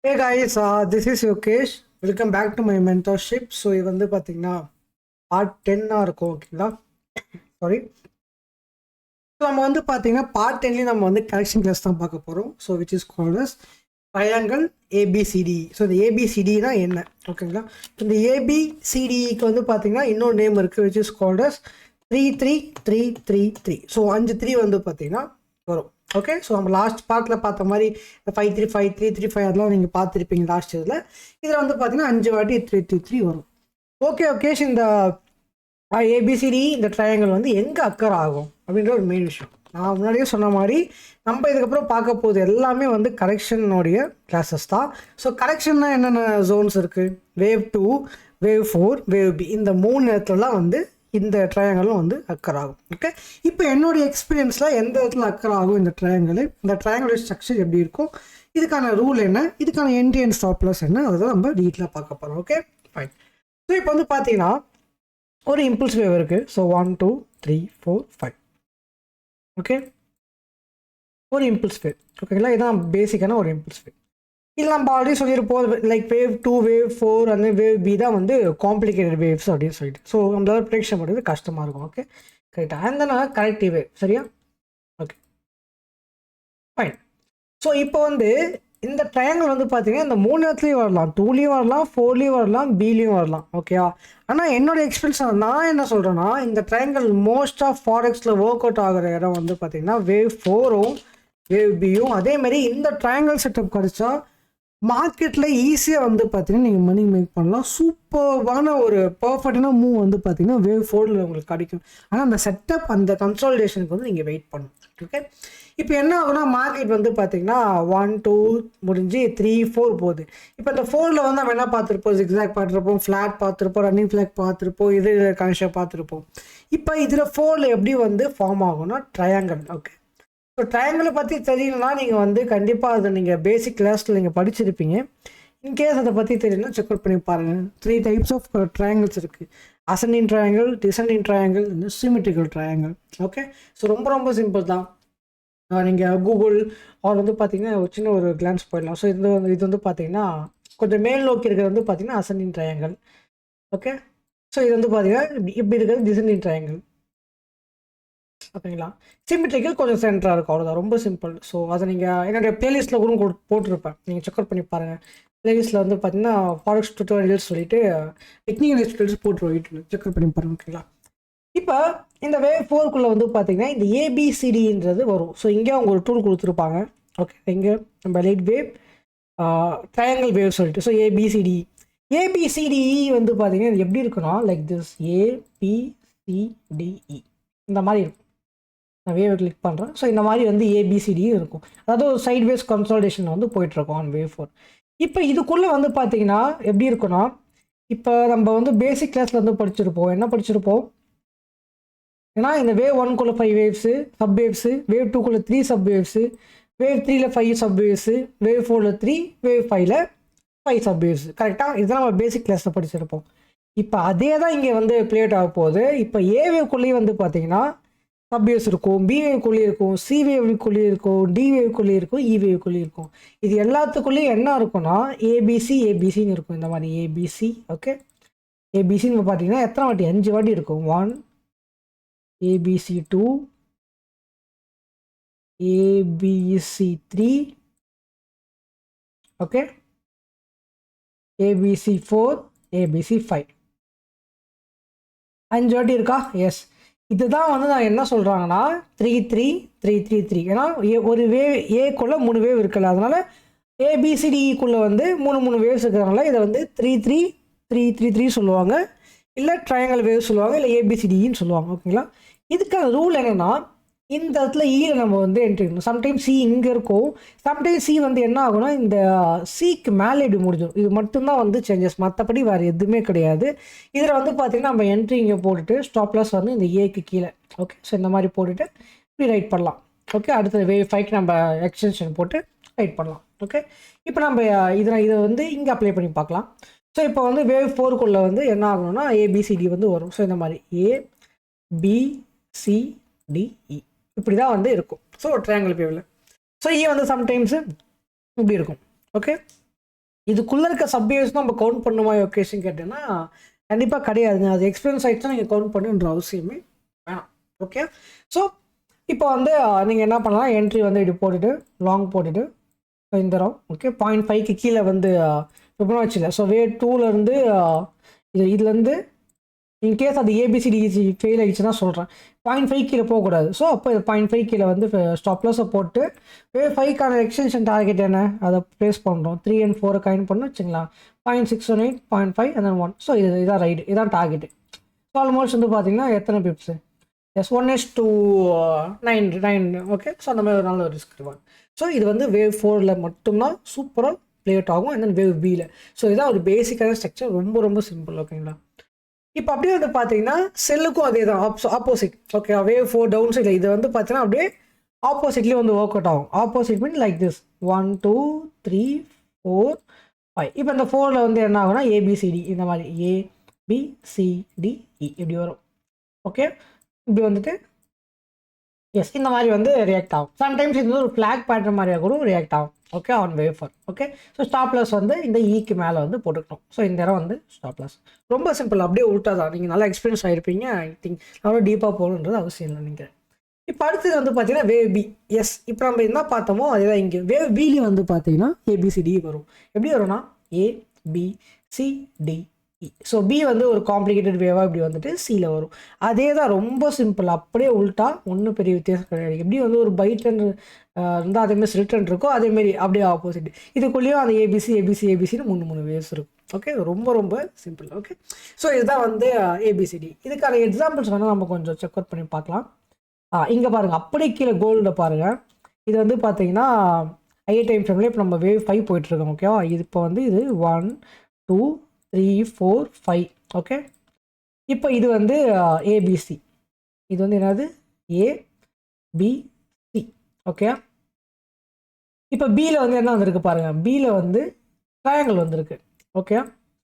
Hey guys, this is Yokesh. Welcome back to my mentorship. So இது வந்து பார்த்தீங்கன்னா part 10 இருக்கும் ஓகேங்களா. சாரி. ஸோ நம்ம வந்து பார்த்தீங்கன்னா பார்ட் 10 நம்ம வந்து கரெக்ஷன் கிளாஸ் தான் பார்க்க போகிறோம். So which is called as triangle ABCD. So இந்த ஏபிசிடினா என்ன ஓகேங்களா. இந்த ஏபிசிடிக்கு வந்து பார்த்தீங்கன்னா இன்னொரு நேம் இருக்குது which is called as 3 3 3 3. So 5 3 வந்து பார்த்தீங்கன்னா வரும். ஓகே, ஸோ நம்ம லாஸ்ட் பார்ட்டில் பார்த்த மாதிரி இந்த 5 3 5 3 3 5 அதெல்லாம் நீங்கள் பார்த்துருப்பீங்க லாஸ்ட் இதில் வந்து பார்த்தீங்கன்னா 5 வாட்டி 3 3 3 வரும். ஓகே இந்த ஏபிசிடி இந்த ட்ரையாங்கிள் வந்து எங்கே அக்கர் ஆகும் அப்படின்ற ஒரு மெயின் விஷயம். நான் முன்னாடியே சொன்ன மாதிரி நம்ம இதுக்கப்புறம் பார்க்க போகுது எல்லாமே வந்து கரெக்ஷனுடைய கிளாஸஸ் தான். ஸோ கரெக்ஷன்னா என்னென்ன ஜோன்ஸ் இருக்குது, வேவ் 2, வேவ் 4, வேவ் பி, இந்த 3 இடத்துலலாம் வந்து இந்த ட்ரையாங்கிளும் வந்து அக்கர் ஆகும். ஓகே, இப்போ என்னுடைய எக்ஸ்பீரியன்ஸில் எந்த இடத்துல அக்கர் ஆகும் இந்த ட்ரையாங்கிள் ஸ்ட்ரக்சர் எப்படி இருக்கும், இதுக்கான ரூல் என்ன, இதுக்கான என்ட்ரி அண்ட் ஸ்டாப் லாஸ் என்ன, அதை நம்ம டீட்டெயிலாக பார்க்க போகிறோம். Okay fine. ஸோ இப்போ வந்து பார்த்தீங்கன்னா ஒரு இம்பல்ஸ் வேவ் இருக்குது. ஸோ 1 2 3 4 5. ஓகே, ஒரு இம்பல்ஸ் வேவ் ஓகேங்களா. இதுதான் பேசிக்கான ஒரு இம்பல்ஸ் வேவ். இதில் நம்ம ஆல்ரெடி சொல்லியிருப்போம் லைக் வேவ் 2, வேவ் 4 அந்த வேவ் பி தான் வந்து காம்ப்ளிகேட்டட் வேவ்ஸ் அப்படின்னு சொல்லிட்டு. ஸோ நம்மளால ப்ரெடிக்ஷன் பண்ணுறது கஷ்டமாக இருக்கும். ஓகே கரெக்டாக அந்த கரெக்டிவ் வேவ் சரியா. Okay fine. ஸோ இப்போ வந்து இந்த ட்ரையாங்கிள் வந்து பார்த்தீங்கன்னா இந்த 3 இடத்துலையும் வரலாம், 2லேயும் வரலாம், 4லேயும் வரலாம், பிலையும் வரலாம். ஓகேவா. ஆனால் என்னோடய எக்ஸ்பீரியன்ஸ் நான் என்ன சொல்கிறேன்னா இந்த ட்ரையாங்கிள் மோஸ்ட் ஆஃப் ஃபாரெக்ஸில் ஒர்க் அவுட் ஆகிற இடம் வந்து பார்த்தீங்கன்னா வேவ் 4ம் வேவ் பியும். அதேமாதிரி இந்த ட்ரையாங்கிள் செட்டப் கிடச்சா மார்க்கெட்டில் ஈஸியாக வந்து பார்த்தீங்கன்னா நீங்கள் மணி மேக் பண்ணலாம். சூப்பர்வான ஒரு பர்ஃபெக்டான மூவ் வந்து பார்த்தீங்கன்னா வேவ் 4ல் உங்களுக்கு கிடைக்கும். ஆனால் அந்த செட்டப் அந்த கன்சாலிடேஷனுக்கு வந்து நீங்கள் வெயிட் பண்ணணும். ஓகே, இப்போ என்ன ஆகுனா மார்க்கெட் வந்து பார்த்தீங்கன்னா 1 2 முடிஞ்சு 3 4 போகுது. இப்போ இந்த 4ல் வந்து நம்ம என்ன பார்த்துருப்போம், ஜிக்ஸாக் பார்த்துருப்போம், ஃப்ளாட் பார்த்துருப்போம், ரன்னிங் ஃப்ளாக் பார்த்துருப்போம், இது கனெக்ஷன் பார்த்துருப்போம். இப்போ இதில் 4ல் எப்படி வந்து ஃபார்ம் ஆகும்னா ட்ரையாங்கிள். ஓகே, ஸோ ட்ரையாங்கிளை பற்றி தெரியலனா நீங்கள் வந்து கண்டிப்பாக அதை நீங்கள் பேசிக் கிளாஸில் நீங்கள் படிச்சிருப்பீங்க. இன்கேஸ் அதை பற்றி தெரியலனா செக் அவுட் பண்ணி பாருங்கள். 3 டைப்ஸ் ஆஃப் ட்ரையாங்கிள்ஸ் இருக்குது. Ascending triangle, descending triangle, symmetrical triangle. Okay, so ரொம்ப சிம்பிள் தான். நீங்கள் கூகுள் அவர் வந்து பார்த்தீங்கன்னா ஒரு சின்ன ஒரு கிளான்ஸ் போயிடலாம். ஸோ இது வந்து பார்த்தீங்கன்னா கொஞ்சம் மேல் நோக்கி இருக்கிறது வந்து பார்த்தீங்கன்னா அசெண்டிங் ட்ரையாங்கிள். ஓகே, ஸோ இது வந்து பார்த்தீங்கன்னா இப்படி இருக்கிறது டிசெண்டிங் ட்ரையாங்கிள். ஓகேங்களா. சிமெட்ரிக்கல் கொஞ்சம் சென்டராக இருக்கும், அவ்வளோதான், ரொம்ப சிம்பிள். ஸோ அதை நீங்கள் என்னுடைய ப்ளேலிஸ்ட்டில் கூட போட்டிருப்பேன், நீங்கள் செக் அவுட் பண்ணி பாருங்கள். ப்ளேலிஸ்ட்டில் வந்து பார்த்தீங்கன்னா ஃபாரெக்ஸ் டுட்டோரியல்ஸ் சொல்லிட்டு டெக்னிக்கல் டீட்டெயில்ஸ் போட்டுருவோம், செக் அவுட் பண்ணி பாருங்கள். ஓகேங்களா. இப்போ இந்த வேவ் 4க்குள்ளே வந்து பார்த்தீங்கன்னா இந்த ஏபிசிடின்றது வரும். ஸோ இங்கே அவங்க ஒரு டூல் கொடுத்துருப்பாங்க. ஓகே, இங்கே நம்ம லைட் வேவ், ட்ரையாங்கிள் வேவ் சொல்லிட்டு. ஸோ ஏபிசிடிஇ வந்து பார்த்தீங்கன்னா இது எப்படி இருக்குன்னா லைக் திஸ் ஏபிசிடிஇ இந்த மாதிரி இருக்கும். நான் வேவை கிளிக் பண்ணுறேன். ஸோ இந்த மாதிரி வந்து ஏபிசிடியும் இருக்கும். அதாவது ஒரு சைட் வேஸ் கன்சால்டேஷன் வந்து போயிட்டுருக்கோம் ஆன் வேவ் 4. இப்போ இதுக்குள்ளே வந்து பார்த்தீங்கன்னா எப்படி இருக்குன்னா, இப்போ நம்ம வந்து பேசிக் கிளாஸில் வந்து என்ன படிச்சிருப்போம், ஏன்னா இந்த வேவ் 1குள்ளே 5 வேவ்ஸு சப் வேவ்ஸு, வேவ் 2குள்ளே 3 சப் வேவ்ஸு, வேவ் 3ல் 5 சப் வேவ்ஸு, வேவ் 4ல் 3, வேவ் 5ல் 5 சப் வேவ்ஸு. கரெக்டாக இதெல்லாம் நம்ம பேசிக் கிளாஸில் படிச்சிருப்போம். இப்போ அதே தான் இங்கே வந்து பிளேட் ஆக போகுது. இப்போ ஏ வேவ்க்குள்ளேயும் வந்து பார்த்தீங்கன்னா சப் வேவ்ஸ் இருக்கும், பி வேவ்க்குள்ளேயும் இருக்கும், சி வேவ்க்குள்ளேயும் இருக்கும், டி வேவ்க்குள்ளேயும் இருக்கும், இ வேவ்க்குள்ளேயும் இருக்கும். இது எல்லாத்துக்குள்ளேயும் என்ன இருக்குன்னா ஏபிசின்னு இருக்கும். இந்த மாதிரி ஏபிசி. ஓகே, ஏபிசின்னு பார்த்தீங்கன்னா எத்தனை வாட்டி, 5 வாட்டி இருக்கும். 1 ABC 2, ABC 3, okay, ABC 4, ABC 5. 5 வாட்டி இருக்கா? எஸ். இதுதான் வந்து நான் என்ன சொல்கிறாங்கன்னா 3 3 3 3 3. ஏன்னா ஒரு வேவ் ஏக்குள்ளே 3 வேவ் இருக்குல்ல, அதனால் ஏபிசிடிக்குள்ளே வந்து 3 வேவ்ஸ் இருக்கிறதுனால இதை வந்து 3 3 3 3 3 சொல்லுவாங்க, இல்லை ட்ரையாங்கிள் வேவ் சொல்லுவாங்க, இல்லை ஏபிசிடின்னு சொல்லுவாங்க. ஓகேங்களா. இதுக்கான ரூல் என்னென்னா இந்த இடத்துல ஈயில் நம்ம வந்து என்ட்ரி பண்ணணும். சம்டைம்ஸ் சி இங்கே இருக்கும், சம்டைம்ஸ் சி வந்து என்ன ஆகும்னா இந்த சிக்கு மேலே இப்படி முடிஞ்சிடும். இது மட்டும்தான் வந்து சேஞ்சஸ், மற்றபடி வேறு எதுவுமே கிடையாது. இதில் வந்து பார்த்திங்கன்னா நம்ம என்ட்ரி இங்கே போட்டுட்டு ஸ்டாப் லாஸ் வந்து இந்த ஏக்கு கீழே. ஓகே, ஸோ இந்த மாதிரி போட்டுட்டு இப்படி ரைட் பண்ணலாம். ஓகே, அடுத்த வேவ் 5க்கு நம்ம எக்ஸ்டென்ஷன் போட்டு ரைட் பண்ணலாம். ஓகே, இப்போ நம்ம இதை வந்து இங்கே அப்ளை பண்ணி பார்க்கலாம். ஸோ இப்போ வந்து வேவ் 4க்குள்ளே வந்து என்ன ஆகணும்னா ஏபிசிடி வந்து வரும். ஸோ இந்த மாதிரி ஏபிசிடிஇ இப்படி தான் வந்து இருக்கும். ஸோ ட்ரையாங்கிள் வேவில். ஸோ வந்து சம்டைம்ஸு இப்படி இருக்கும். ஓகே, இதுக்குள்ளே இருக்க சப்வேவ்ஸ் நம்ம கவுண்ட் பண்ணுமா ஒகேஷன் கேட்டேன்னா கண்டிப்பாக கிடையாதுங்க. அது எக்ஸ்பீரியன்ஸ் ஆகிடுச்சுன்னா நீங்கள் கவுண்ட் பண்ணுன்ற அவசியமே வேணாம். ஓகே, ஸோ இப்போ வந்து நீங்கள் என்ன பண்ணலாம், என்ட்ரி வந்து இப்படி போட்டுட்டு லாங் போட்டுட்டு இந்த ரோ ஓகே 0.5க்கு கீழே வந்து ஃபிபனாச்சியில் ஸோ வேவ் 2லேருந்து இதுலேருந்து இன்கேஸ் அது ஏபிசிடிசி ஃபெயில் ஆகிடுச்சுன்னா சொல்கிறேன் 0.5 கீழே போகக்கூடாது. ஸோ அப்போ 0.5 கீழே வந்து ஸ்டாப்லாஸை போட்டு வேவ் 5க்கான எக்ஸ்டென்ஷன் டார்கெட் என்ன அதை ப்ளேஸ் பண்ணுறோம். 3 and 4 கைண்ட் பண்ணி வச்சுக்கலாம். 0.618 0.5 and then 1. ஸோ இதான் ரைடு, இதான் டார்கெட்டு. ஸோ ஆல்மோஸ்ட் வந்து பார்த்தீங்கன்னா எத்தனை பிப்ஸு எஸ் 1:9. ஓகே, ஸோ அந்த மாதிரி ஒரு நல்ல ஒரு ரிஸ்க் ரிவார்ட். ஸோ இது வந்து வேவ் 4ல் மட்டும்தான் சூப்பராக ப்ளே அவுட் ஆகும். அண்ட் தென் வேவ் பியில் ஸோ இதான் ஒரு பேசிக்கான ஸ்ட்ரக்சர், ரொம்ப ரொம்ப சிம்பிள். ஓகேங்களா, இப்போ அப்படியே வந்து பார்த்தீங்கன்னா செல்லுக்கும் அதே தான் ஆப்போசிட். ஓகே, வேவ் 4 டவுன் சைடில் இது வந்து பார்த்தீங்கன்னா அப்படியே ஆப்போசிட்லேயே வந்து ஒர்க் அவுட் ஆகும். Opposite mean like this 1 2 3 4 5. இப்போ இந்த 4ல் வந்து என்ன ஆகும்னா ஏபிசிடி இந்த மாதிரி ABCDE இப்படி வரும். ஓகே, இப்படி வந்துட்டு எஸ் இந்த மாதிரி வந்து ரியாக்ட் ஆகும். சம்டைம்ஸ் இது வந்து ஒரு ஃப்ளாக் பேட்டர்ன் மாதிரியாக கூட ரியாக்ட் ஆகும். Okay, on wave 4. Okay, so stop loss வந்து இந்த ஈக்கு மேலே வந்து போட்டுக்கணும். ஸோ இந்த இடம் வந்து ஸ்டாப்லாஸ். ரொம்ப சிம்பிள், அப்படியே உள்ட்டா தான். நீங்கள் நல்லா எக்ஸ்பீரியன்ஸ் ஆகிருப்பீங்க. ஐ திங்க் அவ்வளோ டீப்பாக போகணுன்றது அவசியம் இல்லை. நீங்கள் இப்போ அடுத்தது வந்து பார்த்தீங்கன்னா வேவ் பி. எஸ், இப்போ நம்ம என்ன பார்த்தோமோ அதுதான் இங்கே வேவ் பிலேயும் வந்து பார்த்தீங்கன்னா ஏபிசிடி வரும். எப்படி வரும்னா ABCDE. ஸோ பி வந்து ஒரு காம்ப்ளிகேட்டட் வேவாக இப்படி வந்துட்டு சியில் வரும். அதே தான், ரொம்ப சிம்பிள், அப்படியே உள்ட்டா, ஒன்றும் பெரிய வித்தியாசம் கிடையாது. எப்படி வந்து ஒரு பைட்டன் இருந்தால் அதேமாதிரி ரிட்டர்ன் இருக்கோ அதேமாரி அப்படியே ஆப்போசிட். இதுக்குள்ளேயும் அந்த ஏபிசின்னு 3 வேவ்ஸ் இருக்கும். ஓகே, ரொம்ப ரொம்ப சிம்பிள். ஓகே, ஸோ இதுதான் வந்து ABCD. இதுக்கான எக்ஸாம்பிள்ஸ் வேணால் நம்ம கொஞ்சம் செக் அவுட் பண்ணி பார்க்கலாம். இங்கே பாருங்கள், அப்படியே கீழே கோல்டில் பாருங்கள். இது வந்து பார்த்தீங்கன்னா ஹை டைம் ஃப்ரேமில் இப்போ நம்ம வேவ் 5 போயிட்டுருக்கோம். ஓகேவா, இது இப்போ வந்து இது 1 2 3 4 5. ஓகே, இப்போ இது வந்து ABC. இது வந்து என்னது ABC. ஓகே, இப்போ பியில் வந்து என்ன வந்திருக்கு பாருங்கள். பியில் வந்து ட்ரையாங்கிள் வந்திருக்கு. ஓகே,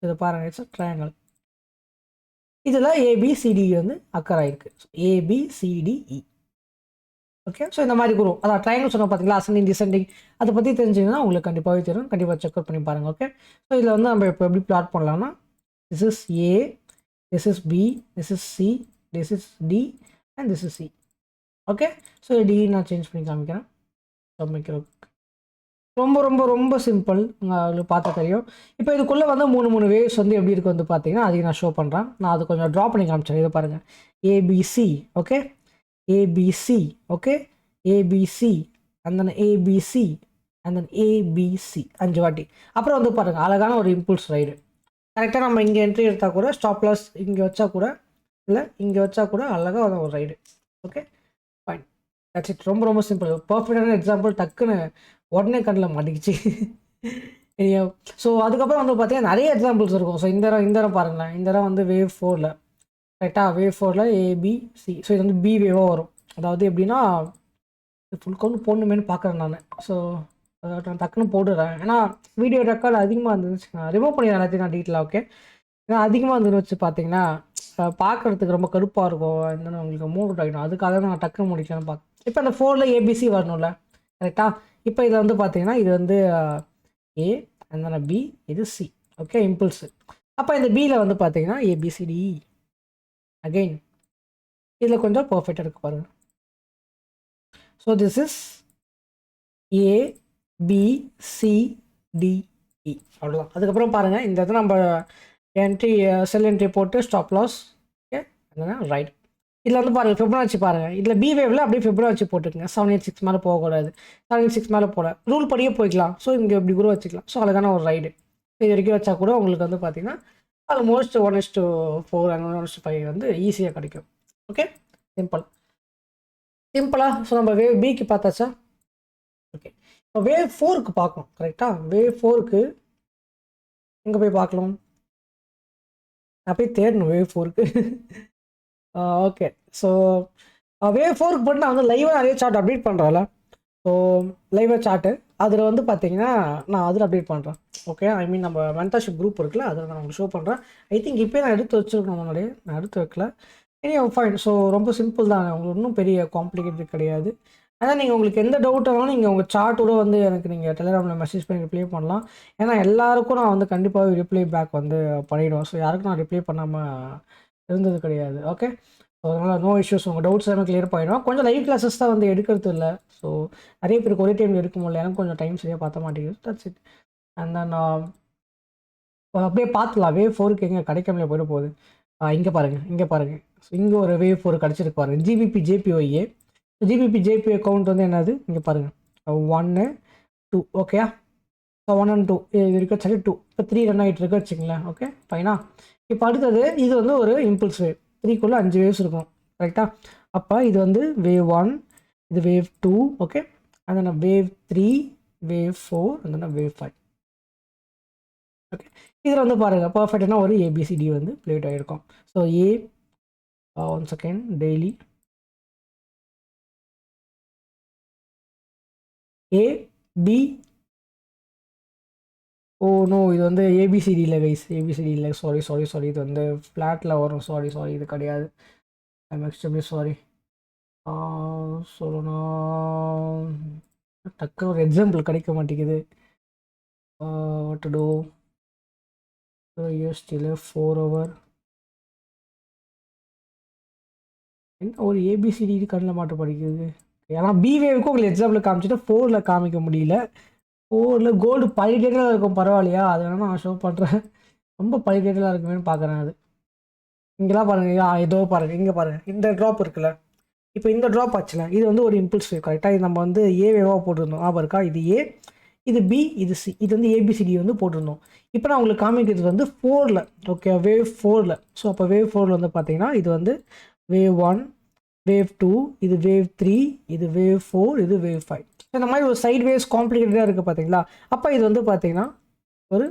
இதை பாருங்கள், இட்ஸ் ட்ரையாங்கிள். இதில் ABCD வந்து அக்கர் ஆகிருக்கு. ABCDE. ஓகே, ஸோ இந்த மாதிரி வரும். அதான் ட்ரையாங்கிள் சொன்னால் பார்த்தீங்களா, அசெண்டிங் டிசெண்டிங், அதை பற்றி தெரிஞ்சிங்கன்னா உங்களுக்கு கண்டிப்பாகவே தெரியும். கண்டிப்பாக செக் அவுட் பண்ணி பாருங்கள். ஓகே, ஸோ இதில் வந்து நம்ம இப்போ எப்படி பிளாட் பண்ணலாம்னா this is A, this is B, this is C, this is D and this is C. Okay, so D நான் சேஞ்ச் பண்ணி காமிக்கிறேன். ரொம்ப ரொம்ப ரொம்ப சிம்பிள், உங்களுக்கு பார்த்து தெரியும். இப்போ இதுக்குள்ளே வந்து 3 வேவ்ஸ் வந்து எப்படி இருக்குது வந்து பார்த்தீங்கன்னா அதையும் நான் ஷோ பண்ணுறேன். நான் அது கொஞ்சம் ட்ரா பண்ணி காமிச்சேன். இதை பாருங்கள், ABC. Okay, ABC. Okay, ABC and then ABC and then ABC 5 வாட்டி. அப்புறம் வந்து பாருங்கள், அழகான ஒரு இம்பல்ஸ் ரைடு. கரெக்டாக நம்ம இங்கே என்ட்ரி எடுத்தால் கூட ஸ்டாப்லாஸ் இங்கே வச்சா கூட இல்லை இங்கே வச்சா கூட அழகாக வந்து ஒரு ride. Okay, fine, that's it. ரொம்ப ரொம்ப சிம்பிள், பர்ஃபெக்டான எக்ஸாம்பிள். டக்குன்னு உடனே கண்ணில் மாட்டிக்கிச்சு. ஸோ அதுக்கப்புறம் வந்து பார்த்தீங்கன்னா நிறைய எக்ஸாம்பிள்ஸ் இருக்கும். ஸோ இந்த இடம் பாருங்களேன். இந்த இடம் வந்து வேவ் 4ல் கரெக்டாக வேவ் 4ல் ABC. ஸோ இது வந்து பி வேவாக வரும். அதாவது எப்படின்னா ஃபுல் கவுண்ட் போடணுமேனு பார்க்குறேன் நான். ஸோ நான் டக்குன்னு போட்டுடுறேன். ஏன்னா வீடியோ ரெக்கார்டு அதிகமாக இருந்துச்சு, நான் ரிமூவ் பண்ணிடுறேன் எல்லாத்தையும் நான் டீட்டெயிலாக. ஓகே, ஏன்னா அதிகமாக இருந்துன்னு வச்சு பார்த்தீங்கன்னா பார்க்குறதுக்கு ரொம்ப கடுப்பாக இருக்கும். என்னென்னு உங்களுக்கு மூவ் அவுட் ஆகிடும். அதுக்காக தான் நான் டக்குன்னு முடிக்கலாம்னு பார்க்குறேன். இப்போ அந்த 4ல் ABC வரணும்ல, கரெக்டாக. இப்போ இதை வந்து பார்த்தீங்கன்னா இது வந்து A and B, இது C. Okay, impulse. அப்போ இந்த பியில் வந்து பார்த்தீங்கன்னா ABCDE அகெயின். இதில் கொஞ்சம் பர்ஃபெக்டாக இருக்குது பாருங்கள். So this is ABCDE. அவ்வளோதான். அதுக்கப்புறம் பாருங்கள், இந்த இடத்துல நம்ம என்ட்ரி செல் என்ட்ரி போட்டு ஸ்டாப் லாஸ். ஓகே, அதுதான் ரைட். இதில் வந்து பாருங்கள் ஃபிபனாச்சி பாருங்கள். இதில் பி வேவில் அப்படியே ஃபிபனாச்சி போட்டுக்கங்க. 786 மேலே போகக்கூடாது. 786 மேலே போகல, ரூல் படியே போய்க்கலாம். ஸோ இங்கே இப்படி கூட வச்சுக்கலாம். ஸோ அழகான ஒரு ரைடு. இது வரைக்கும் வச்சா கூட உங்களுக்கு வந்து பார்த்தீங்கன்னா ஆல்மோஸ்ட் 1:4 and 1:5 வந்து ஈஸியாக கிடைக்கும். ஓகே, சிம்பிளாக. ஸோ நம்ம வேவ் பிக்கு பார்த்தாச்சா. ஓகே, இப்போ வேவ் 4க்கு பார்க்கணும். கரெக்டாக, வேவ் 4க்கு எங்கே போய் பார்க்கலாம், நான் போய் தேடணும் வேவ் 4க்கு. ஓகே, ஸோ வேவ் 4க்கு போட்டு நான் வந்து லைவாக நிறைய சார்ட் அப்டேட் பண்ணுறேன்ல. ஸோ லைவாக சார்ட்டு அதில் வந்து பார்த்தீங்கன்னா நான் அதில் அப்டேட் பண்ணுறேன். ஓகே, ஐ மீன் நம்ம மென்டர்ஷிப் குரூப் இருக்குல்ல, அதில் நான் உங்களுக்கு ஷோ பண்ணுறேன். ஐ திங்க் இப்போ நான் எடுத்து வச்சுருக்கணும் முன்னாடியே, நான் எடுத்து வைக்கல. ஃபைன். ஸோ ரொம்ப சிம்பிள் தான், உங்களுக்கு இன்னும் பெரிய காம்ப்ளிகேட்டட் கிடையாது. அதான் நீங்கள் உங்களுக்கு எந்த டவுட் ஆனாலும் நீங்கள் உங்கள் சார்ட்டோட வந்து எனக்கு நீங்கள் டெலிகிராமில் மெசேஜ் பண்ணி ரிப்ளை பண்ணலாம். ஏன்னா எல்லாருக்கும் நான் வந்து கண்டிப்பாக ரிப்ளை பேக் வந்து பண்ணிவிடுவேன். ஸோ யாருக்கும் நான் ரிப்ளை பண்ணாமல் இருந்தது கிடையாது. ஓகே, ஸோ அதனால் நோ இஷ்யூஸ். உங்கள் டவுட்ஸ் எல்லாமே கிளியர் பண்ணிடுவோம். கொஞ்சம் லைவ் கிளாஸஸ் தான் வந்து எடுக்கிறது இல்லை. ஸோ நிறைய பேருக்கு ஒரே டைமில் எடுக்க முடியல. எனக்கு கொஞ்சம் டைம் சரியாக பார்த்த மாட்டேங்குது. That's it. அண்ட் தென் அப்படியே பார்த்துலாம். வேவ் 4க்கு எங்கே கிடைக்காமலே போயிட போகுது. இங்கே பாருங்கள், இங்கே பாருங்கள். ஸோ இங்கே ஒரு வேவ் 4 கிடச்சிருக்கு பாருங்கள். ஜிபிபி ஜேபிஒஏ. ஜிபிபி ஜேபி அக்கௌண்ட் வந்து என்னது இங்கே பாருங்கள். 1 2 ஓகேயா. ஸோ 1 and 2 இது இருக்க சரி 2 இப்போ 3 ரன் ஆகிட்டு இருக்கு வச்சுங்களேன். ஓகே ஃபைனா. இப்போ அடுத்தது இது வந்து ஒரு இம்பல்ஸ் வேவ். 3க்குள்ளே 5 வேவ்ஸ் இருக்கும் கரெக்டாக. அப்போ இது வந்து வேவ் 1, இது வேவ் 2 ஓகே, அந்த வேவ் 3, வேவ் 4, அந்த வேவ் 5 ஓகே. இதில் வந்து பாருங்கள் பர்ஃபெக்டான ஒரு ஏபிசிடி வந்து பிளேட் ஆகிருக்கும். ஸோ ஏ 1 செகண்ட் டெய்லி ஏ பி ஓ நோ இது வந்து ஏபிசிடி இல்லை கைஸ், ஏபிசிடி இல்லை. சாரி இது வந்து ஃப்ளாட்டில் வரும். சாரி இது கிடையாது. I'm extremely sorry. சொல்லணும் டக்கு ஒரு எக்ஸாம்பிள் கிடைக்க மாட்டேங்குது. What to do still 4 hour என்ன ஒரு ஏபிசிடி கண்ணில் மாட்ட படிக்குது. ஏன்னா பிவேவுக்கும் உங்களுக்கு எக்ஸாம்பிள் காமிச்சிட்டு 4ல் காமிக்க முடியல. 4ல் கோல்டு பைடேட்டடாக இருக்கும். பரவாயில்லையா, அது வேணால் நான் ஷோ பண்ணுறேன். ரொம்ப பைடேட்டடாக இருக்குமேனு பார்க்குறேன். அது இங்கெல்லாம் பாருங்கள். ஏதோ பாருங்கள், இங்கே பாருங்கள், இந்த ட்ராப் இருக்குல்ல. இப்போ இந்த ட்ராப் ஆச்சுல, இது வந்து ஒரு இம்பல்ஸ் வேவ் கரெக்டாக. இது நம்ம வந்து ஏ வேவாக போட்டிருந்தோம். இருக்கா, இது ஏ, இது பி, இது சி, இது வந்து ஏபிசிடி வந்து போட்டிருந்தோம். இப்போ நான் உங்களுக்கு காமிக்கிறது வந்து 4ல் ஓகே, வேவ் 4ல். ஸோ அப்போ வேவ் 4ல் வந்து பார்த்தீங்கன்னா இது வந்து வேவ் 1, வேவ் 2, இது வேவ் 3, இது வேவ் 4, இது வேவ் 5. இந்த மாதிரி ஒரு சைட் வேவ்ஸ் காம்ப்ளிகேட்டடாக இருக்குது பார்த்தீங்களா. அப்போ இது வந்து பார்த்தீங்கன்னா ஒரு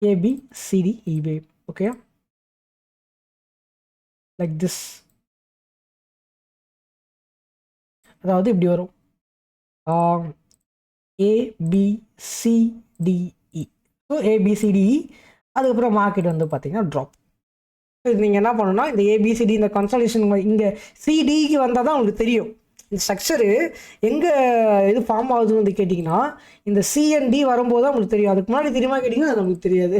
ABCD E wave okay, like this. அதாவது இப்படி வரும் ஏபிசிடிஇ. ஸோ ஏபிசிடிஇ அதுக்கப்புறம் மார்க்கெட் வந்து பார்த்தீங்கன்னா ட்ராப். இது நீங்கள் என்ன பண்ணணும்னா இந்த ஏபிசிடி இந்த கன்சல்டேஷன் இங்கே சிடிக்கு வந்தால் தான் உங்களுக்கு தெரியும் இந்த ஸ்ட்ரக்சரு எங்கே இது ஃபார்ம் ஆகுதுன்னு வந்து கேட்டிங்கன்னா இந்த சிஎன்டி வரும்போது தான் உங்களுக்கு தெரியும். அதுக்கு முன்னாடி தெரியுமா கேட்டிங்கன்னா அது நமக்கு தெரியாது.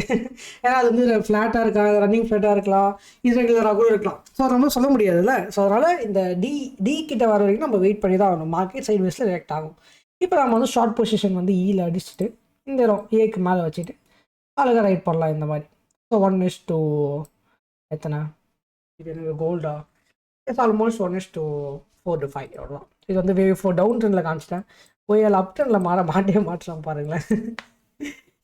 ஏன்னா அது வந்து ஃப்ளாட்டாக இருக்கா, ரன்னிங் ஃப்ளாட்டாக இருக்கலாம், இரெகுலராக கூட இருக்கலாம். ஸோ அது நம்ம சொல்ல முடியாதுல்ல. ஸோ அதனால் இந்த டி கிட்ட வர வரைக்கும் நம்ம வெயிட் பண்ணி தான் ஆகணும். மார்க்கெட் சைட் வேஸில் ரியாக்ட் ஆகும். இப்போ நம்ம வந்து ஷார்ட் பொசிஷன் வந்து ஈயில் அடிச்சுட்டு இந்த ஏக்கு மேலே வச்சுட்டு அழகாக ரைட் பண்ணலாம் இந்த மாதிரி. ஸோ 1:2 எத்தனை இது எனக்கு கோல்டா, இட்ஸ் ஆல்மோஸ்ட் 1:4 to 5 அவ்வளோதான். இது வந்து வேவ் 4 டவுன் ட்ரெண்டில் காமிச்சிட்டேன். போய் அப் ட்ரெண்டில் மாட்டலாம் பாருங்களேன்.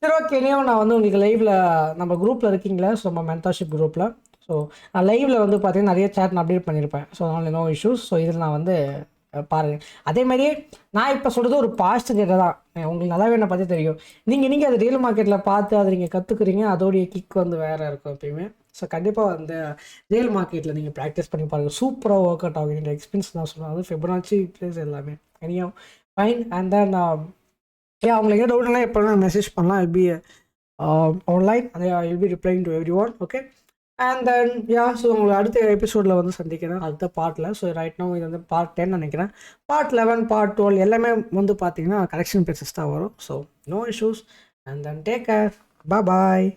சரி ஓகே, இனியும் நான் வந்து உங்களுக்கு லைவில் நம்ம குரூப்பில் இருக்கீங்களா, ஸோ நம்ம மென்டார்ஷிப் குரூப்பில். ஸோ நான் லைவில் வந்து பார்த்தீங்கன்னா நிறைய சேட் நான் அப்டேட் பண்ணியிருப்பேன். ஸோ அதனால் நோ இஷ்யூஸ். ஸோ இதில் நான் வந்து பாருங்கள். அதேமாதிரியே நான் இப்போ சொல்கிறது ஒரு பாஸ்ட் டேட்டா தான். உங்களுக்கு நல்லாவே என்னை பற்றி தெரியும். நீங்கள் அது ரியல் மார்க்கெட்டில் பார்த்து அதை நீங்கள் கற்றுக்குறீங்க. அதோடைய கிக் வந்து வேறு இருக்கும் எப்பயுமே. ஸோ கண்டிப்பாக அந்த ரியல் மார்க்கெட்டில் நீங்கள் ப்ராக்டிஸ் பண்ணி பாருங்கள். சூப்பராக ஒர்க் அவுட் ஆகும். என்னோட எக்ஸ்பீரியன்ஸ் நான் சொல்லுவேன். அது ஃபிபனாச்சி ப்ளேஸ் எல்லாமே எனியும் ஃபைன். அண்ட் தென் அவங்களுக்கு என்ன டவுட்னா எப்போ மெசேஜ் பண்ணலாம். I be online, I will be replying to every one. Okay, and then so உங்களை அடுத்த எபிசோடில் வந்து சந்திக்கிறேன் அடுத்த பார்ட்டில். ஸோ ரைட் நோ இது வந்து பார்ட் 10 நினைக்கிறேன். பார்ட் 11, பார்ட் 12 எல்லாமே வந்து பார்த்தீங்கன்னா கரெக்ஷன் ப்ரைஸஸ் தான் வரும். So no issues. And then take care. Bye.